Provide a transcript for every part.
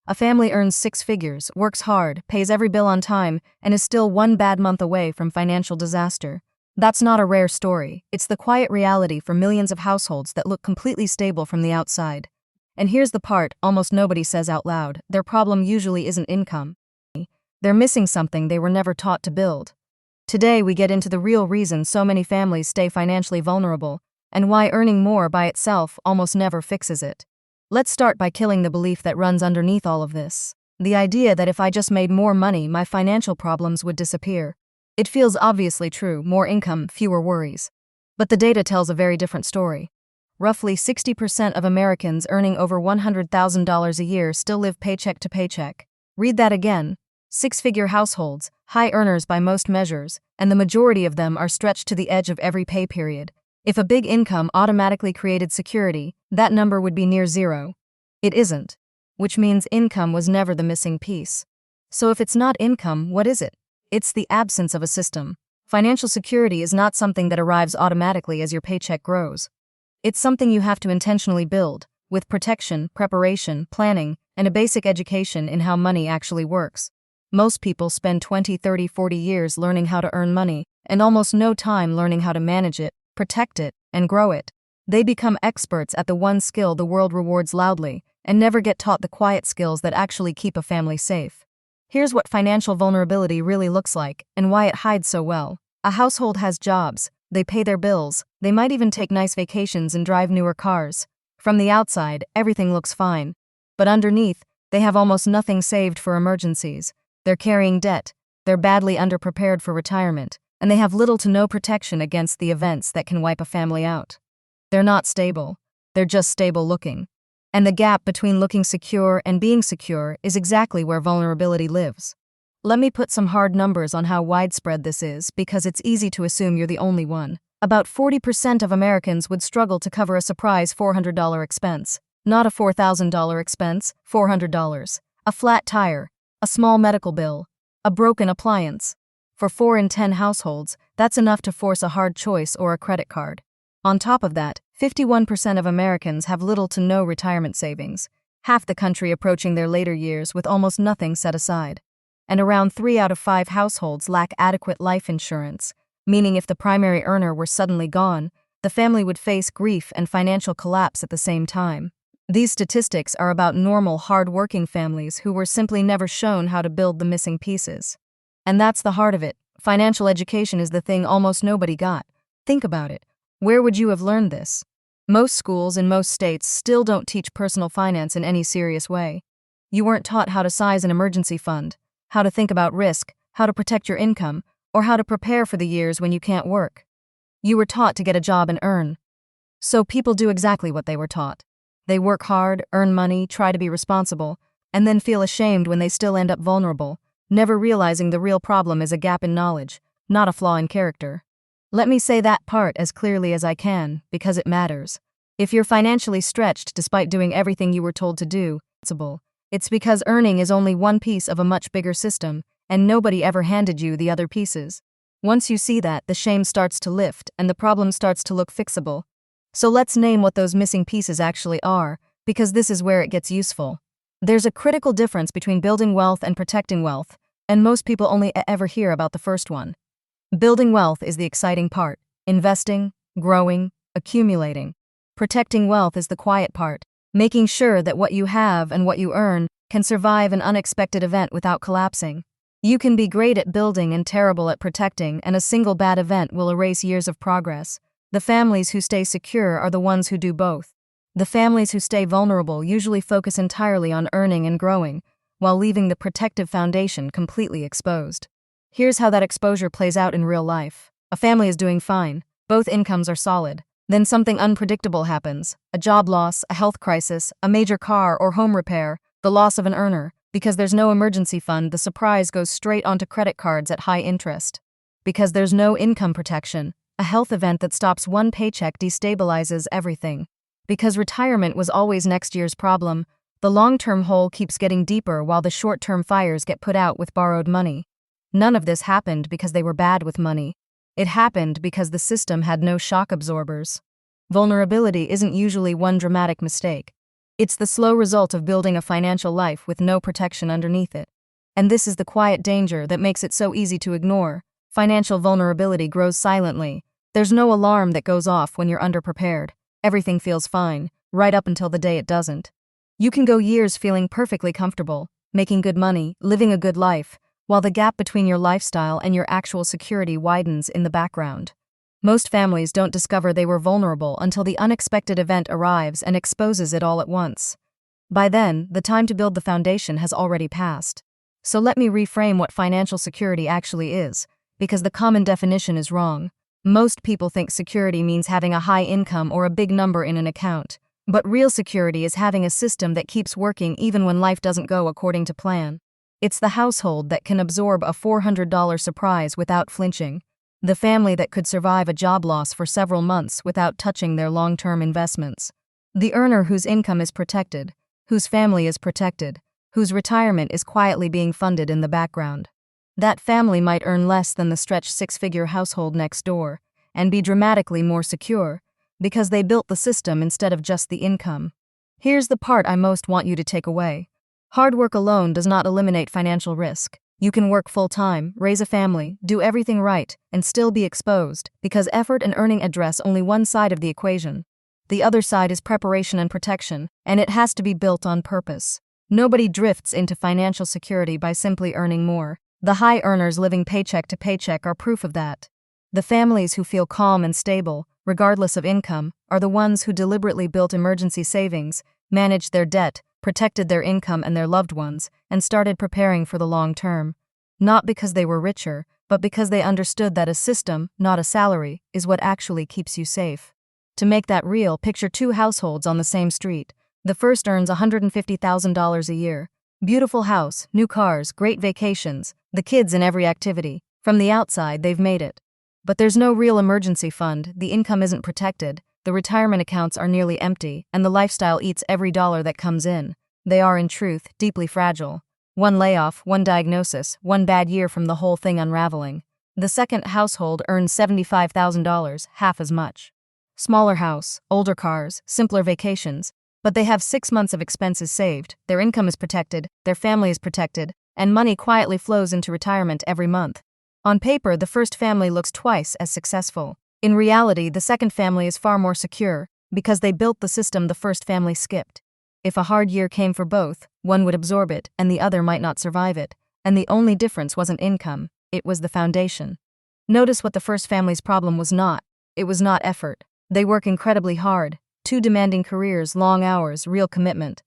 A family earns six figures, works hard, pays every bill on time, and is still one bad month away from financial disaster. That's not a rare story. It's the quiet reality for millions of households that look completely stable from the outside. And here's the part almost nobody says out loud: their problem usually isn't income. They're missing something they were never taught to build. Today we get into the real reason so many families stay financially vulnerable, and why earning more by itself almost never fixes it. Let's start by killing the belief that runs underneath all of this. The idea that if I just made more money, my financial problems would disappear. It feels obviously true: more income, fewer worries. But the data tells a very different story. Roughly 60% of Americans earning over $100,000 a year still live paycheck to paycheck. Read that again. Six-figure households, high earners by most measures, and the majority of them are stretched to the edge of every pay period. If a big income automatically created security, that number would be near zero. It isn't, which means income was never the missing piece. So if it's not income, what is it? It's the absence of a system. Financial security is not something that arrives automatically as your paycheck grows. It's something you have to intentionally build, with protection, preparation, planning, and a basic education in how money actually works. Most people spend 20, 30, 40 years learning how to earn money, and almost no time learning how to manage it, protect it, and grow it. They become experts at the one skill the world rewards loudly, and never get taught the quiet skills that actually keep a family safe. Here's what financial vulnerability really looks like, and why it hides so well. A household has jobs, they pay their bills, they might even take nice vacations and drive newer cars. From the outside, everything looks fine. But underneath, they have almost nothing saved for emergencies. They're carrying debt, they're badly underprepared for retirement, and they have little to no protection against the events that can wipe a family out. They're not stable, they're just stable looking. And the gap between looking secure and being secure is exactly where vulnerability lives. Let me put some hard numbers on how widespread this is, because it's easy to assume you're the only one. About 40% of Americans would struggle to cover a surprise $400 expense. Not a $4,000 expense, $400. A flat tire, a small medical bill, a broken appliance. For 4 in 10 households, that's enough to force a hard choice or a credit card. On top of that, 51% of Americans have little to no retirement savings, half the country approaching their later years with almost nothing set aside. And around 3 out of 5 households lack adequate life insurance, meaning if the primary earner were suddenly gone, the family would face grief and financial collapse at the same time. These statistics are about normal, hard-working families who were simply never shown how to build the missing pieces. And that's the heart of it. Financial education is the thing almost nobody got. Think about it. Where would you have learned this? Most schools in most states still don't teach personal finance in any serious way. You weren't taught how to size an emergency fund, how to think about risk, how to protect your income, or how to prepare for the years when you can't work. You were taught to get a job and earn. So people do exactly what they were taught. They work hard, earn money, try to be responsible, and then feel ashamed when they still end up vulnerable, never realizing the real problem is a gap in knowledge, not a flaw in character. Let me say that part as clearly as I can, because it matters. If you're financially stretched despite doing everything you were told to do, it's because earning is only one piece of a much bigger system, and nobody ever handed you the other pieces. Once you see that, the shame starts to lift, and the problem starts to look fixable. So let's name what those missing pieces actually are, because this is where it gets useful. There's a critical difference between building wealth and protecting wealth, and most people only ever hear about the first one. Building wealth is the exciting part: investing, growing, accumulating. Protecting wealth is the quiet part, making sure that what you have and what you earn can survive an unexpected event without collapsing. You can be great at building and terrible at protecting, and a single bad event will erase years of progress. The families who stay secure are the ones who do both. The families who stay vulnerable usually focus entirely on earning and growing, while leaving the protective foundation completely exposed. Here's how that exposure plays out in real life. A family is doing fine. Both incomes are solid. Then something unpredictable happens: a job loss, a health crisis, a major car or home repair, the loss of an earner. Because there's no emergency fund, the surprise goes straight onto credit cards at high interest. Because there's no income protection, a health event that stops one paycheck destabilizes everything. Because retirement was always next year's problem, the long-term hole keeps getting deeper while the short-term fires get put out with borrowed money. None of this happened because they were bad with money. It happened because the system had no shock absorbers. Vulnerability isn't usually one dramatic mistake. It's the slow result of building a financial life with no protection underneath it. And this is the quiet danger that makes it so easy to ignore. Financial vulnerability grows silently. There's no alarm that goes off when you're underprepared. Everything feels fine, right up until the day it doesn't. You can go years feeling perfectly comfortable, making good money, living a good life, while the gap between your lifestyle and your actual security widens in the background. Most families don't discover they were vulnerable until the unexpected event arrives and exposes it all at once. By then, the time to build the foundation has already passed. So let me reframe what financial security actually is, because the common definition is wrong. Most people think security means having a high income or a big number in an account. But real security is having a system that keeps working even when life doesn't go according to plan. It's the household that can absorb a $400 surprise without flinching. The family that could survive a job loss for several months without touching their long-term investments. The earner whose income is protected, whose family is protected, whose retirement is quietly being funded in the background. That family might earn less than the stretched six-figure household next door, and be dramatically more secure, because they built the system instead of just the income. Here's the part I most want you to take away. Hard work alone does not eliminate financial risk. You can work full-time, raise a family, do everything right, and still be exposed, because effort and earning address only one side of the equation. The other side is preparation and protection, and it has to be built on purpose. Nobody drifts into financial security by simply earning more. The high earners living paycheck to paycheck are proof of that. The families who feel calm and stable, regardless of income, are the ones who deliberately built emergency savings, managed their debt, protected their income and their loved ones, and started preparing for the long term. Not because they were richer, but because they understood that a system, not a salary, is what actually keeps you safe. To make that real, picture two households on the same street. The first earns $150,000 a year. Beautiful house, new cars, great vacations, the kids in every activity. From the outside, they've made it. But there's no real emergency fund, the income isn't protected, the retirement accounts are nearly empty, and the lifestyle eats every dollar that comes in. They are, in truth, deeply fragile. One layoff, one diagnosis, one bad year from the whole thing unraveling. The second household earns $75,000, half as much. Smaller house, older cars, simpler vacations, but they have 6 months of expenses saved, their income is protected, their family is protected, and money quietly flows into retirement every month. On paper, the first family looks twice as successful. In reality, the second family is far more secure, because they built the system the first family skipped. If a hard year came for both, one would absorb it, and the other might not survive it. And the only difference wasn't income, it was the foundation. Notice what the first family's problem was not. It was not effort. They work incredibly hard. 2 demanding careers, long hours, real commitment.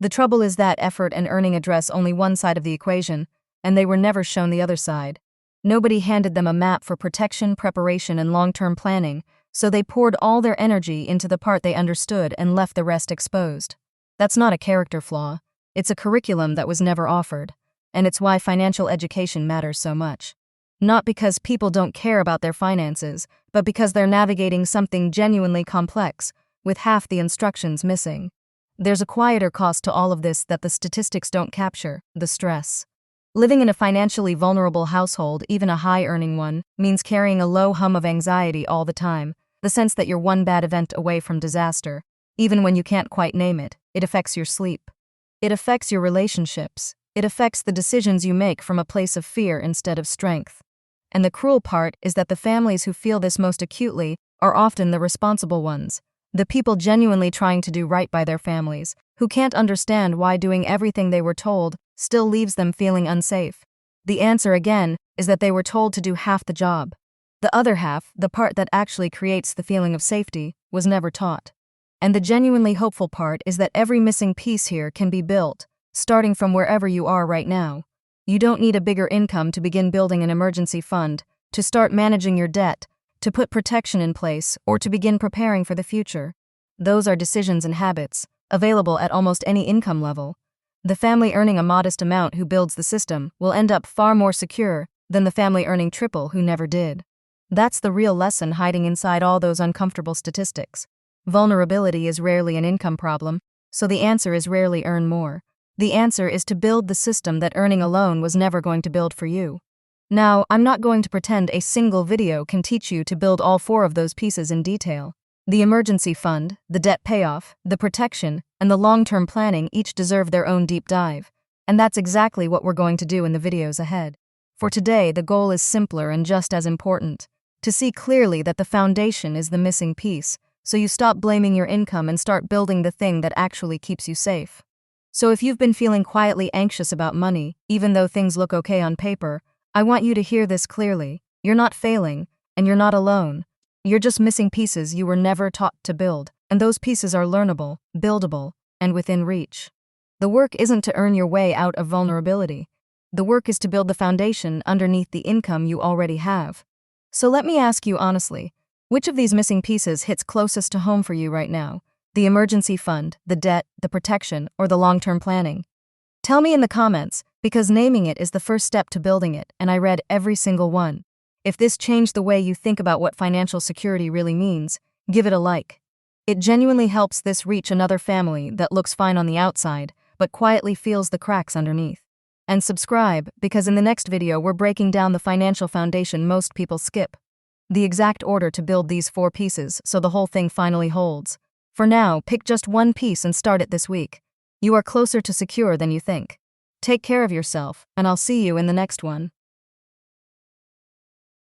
The trouble is that effort and earning address only one side of the equation, and they were never shown the other side. Nobody handed them a map for protection, preparation, and long-term planning, so they poured all their energy into the part they understood and left the rest exposed. That's not a character flaw. It's a curriculum that was never offered, and it's why financial education matters so much. Not because people don't care about their finances, but because they're navigating something genuinely complex, with half the instructions missing. There's a quieter cost to all of this that the statistics don't capture: the stress. Living in a financially vulnerable household, even a high-earning one, means carrying a low hum of anxiety all the time, the sense that you're one bad event away from disaster. Even when you can't quite name it, it affects your sleep. It affects your relationships. It affects the decisions you make from a place of fear instead of strength. And the cruel part is that the families who feel this most acutely are often the responsible ones. The people genuinely trying to do right by their families, who can't understand why doing everything they were told still leaves them feeling unsafe. The answer, again, is that they were told to do half the job. The other half, the part that actually creates the feeling of safety, was never taught. And the genuinely hopeful part is that every missing piece here can be built, starting from wherever you are right now. You don't need a bigger income to begin building an emergency fund, to start managing your debt, to put protection in place, or to begin preparing for the future. Those are decisions and habits, available at almost any income level. The family earning a modest amount who builds the system will end up far more secure than the family earning triple who never did. That's the real lesson hiding inside all those uncomfortable statistics. Vulnerability is rarely an income problem, so the answer is rarely earn more. The answer is to build the system that earning alone was never going to build for you. Now, I'm not going to pretend a single video can teach you to build all 4 of those pieces in detail. The emergency fund, the debt payoff, the protection, and the long-term planning each deserve their own deep dive. And that's exactly what we're going to do in the videos ahead. For today, the goal is simpler and just as important: to see clearly that the foundation is the missing piece, so you stop blaming your income and start building the thing that actually keeps you safe. So if you've been feeling quietly anxious about money, even though things look okay on paper, I want you to hear this clearly. You're not failing, and you're not alone. You're just missing pieces you were never taught to build, and those pieces are learnable, buildable, and within reach. The work isn't to earn your way out of vulnerability. The work is to build the foundation underneath the income you already have. So let me ask you honestly, which of these missing pieces hits closest to home for you right now? The emergency fund, the debt, the protection, or the long-term planning? Tell me in the comments, because naming it is the first step to building it, and I read every single one. If this changed the way you think about what financial security really means, give it a like. It genuinely helps this reach another family that looks fine on the outside, but quietly feels the cracks underneath. And subscribe, because in the next video we're breaking down the financial foundation most people skip. The exact order to build these 4 pieces so the whole thing finally holds. For now, pick just one piece and start it this week. You are closer to secure than you think. Take care of yourself, and I'll see you in the next one.